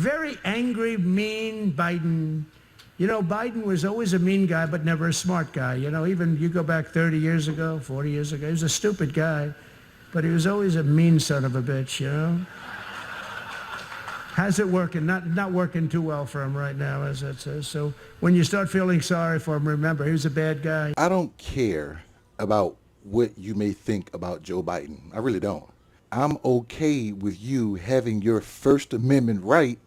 very angry, mean Biden. You know, Biden was always a mean guy, but never a smart guy. You know, even you go back 30 years ago, 40 years ago, he was a stupid guy, but he was always a mean son of a bitch, you know? How's it working? Not working too well for him right now, as it says. So when you start feeling sorry for him, remember, he was a bad guy. I don't care about what you may think about Joe Biden. I really don't. I'm okay with you having your First Amendment right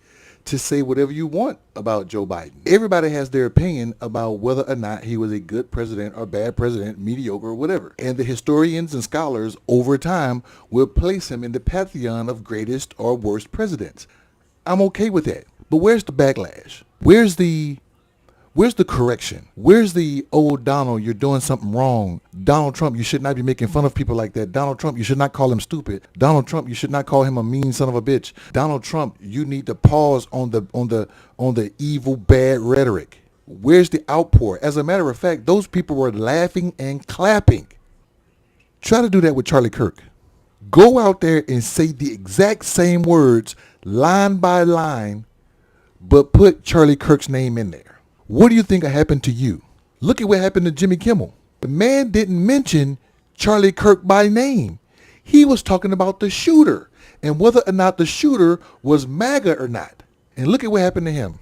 to say whatever you want about Joe Biden. Everybody has their opinion about whether or not he was a good president or bad president, mediocre or whatever. And the historians and scholars over time will place him in the pantheon of greatest or worst presidents. I'm okay with that. But where's the backlash? Where's the correction? Where's the, oh, Donald, you're doing something wrong. Donald Trump, you should not be making fun of people like that. Donald Trump, you should not call him stupid. Donald Trump, you should not call him a mean son of a bitch. Donald Trump, you need to pause on the evil, bad rhetoric. Where's the outpour? As a matter of fact, those people were laughing and clapping. Try to do that with Charlie Kirk. Go out there and say the exact same words, line by line, but put Charlie Kirk's name in there. What do you think happened to you? Look at what happened to Jimmy Kimmel. The man didn't mention Charlie Kirk by name. He was talking about the shooter and whether or not the shooter was MAGA or not. And look at what happened to him.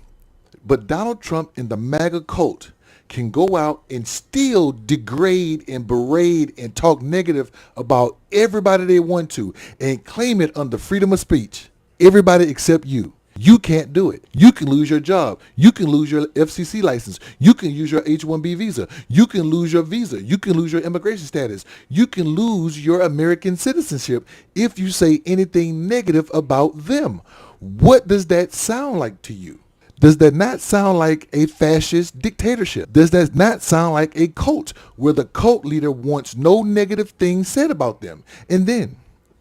But Donald Trump and the MAGA cult can go out and still degrade and berate and talk negative about everybody they want to and claim it under freedom of speech. Everybody except you. You can't do it. You can lose your job. You can lose your FCC license. You can use your H-1B visa. You can lose your visa. You can lose your immigration status. You can lose your American citizenship if you say anything negative about them. What does that sound like to you? Does that not sound like a fascist dictatorship? Does that not sound like a cult where the cult leader wants no negative things said about them? And then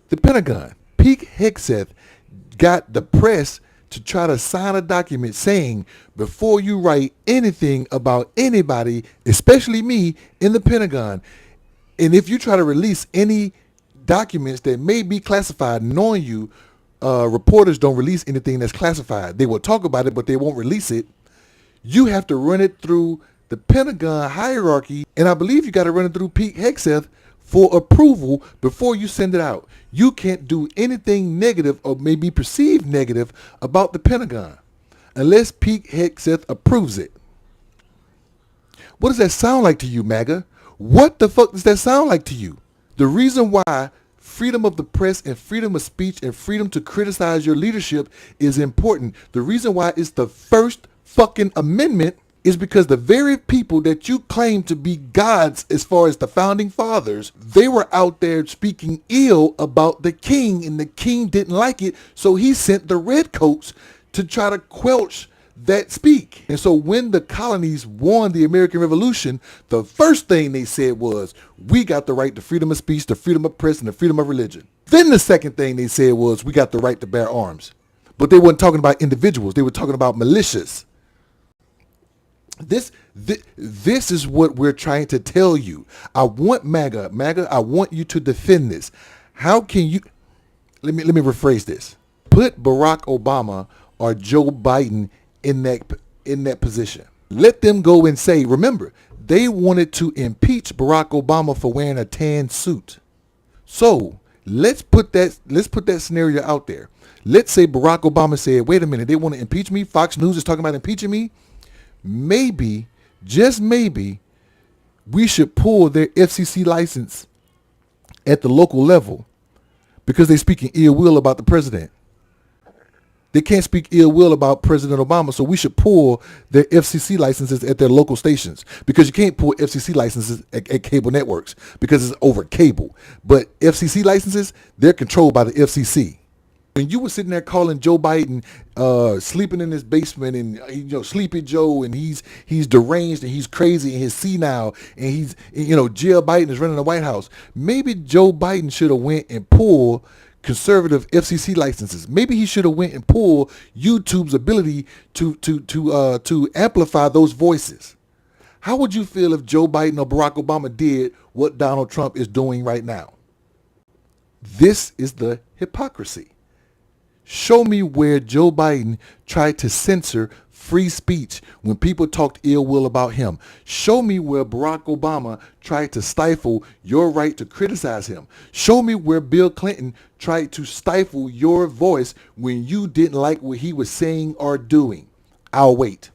the Pentagon, Pete Hegseth, got the press to try to sign a document saying before you write anything about anybody, especially me, in the Pentagon, and if you try to release any documents that may be classified, knowing you, reporters don't release anything that's classified. They will talk about it, but they won't release it. You have to run it through the Pentagon hierarchy, and I believe you got to run it through Pete Hegseth for approval before you send it out. You can't do anything negative or maybe perceived negative about the Pentagon unless Pete Hegseth approves it. What does that sound like to you, MAGA? What the fuck does that sound like to you? The reason why freedom of the press and freedom of speech and freedom to criticize your leadership is important. The reason why it's the first fucking amendment is because the very people that you claim to be gods as far as the founding fathers, they were out there speaking ill about the king, and the king didn't like it, so he sent the redcoats to try to quelch that speak. And so when the colonies won the American Revolution, the first thing they said was, we got the right to freedom of speech, the freedom of press, and the freedom of religion. Then the second thing they said was, we got the right to bear arms. But they weren't talking about individuals. They were talking about militias. This is what we're trying to tell you. I want MAGA, I want you to defend this. How can you, let me rephrase this. Put Barack Obama or Joe Biden in that position. Let them go and say, remember, they wanted to impeach Barack Obama for wearing a tan suit. So let's put that scenario out there. Let's say Barack Obama said, wait a minute, they want to impeach me. Fox News is talking about impeaching me. Maybe, just maybe, we should pull their FCC license at the local level because they're speaking ill will about the president. They can't speak ill will about President Obama, so we should pull their FCC licenses at their local stations because you can't pull FCC licenses at cable networks because it's over cable. But FCC licenses, they're controlled by the FCC. When you were sitting there calling Joe Biden sleeping in his basement and Sleepy Joe and he's deranged and he's crazy and he's senile and he's Jill Biden is running the White House. Maybe Joe Biden should have went and pulled conservative FCC licenses. Maybe he should have went and pulled YouTube's ability to amplify those voices. How would you feel if Joe Biden or Barack Obama did what Donald Trump is doing right now? This is the hypocrisy. Show me where Joe Biden tried to censor free speech when people talked ill will about him. Show me where Barack Obama tried to stifle your right to criticize him. Show me where Bill Clinton tried to stifle your voice when you didn't like what he was saying or doing. I'll wait.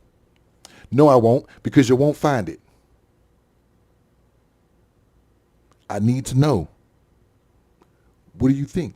No, I won't, because you won't find it. I need to know. What do you think?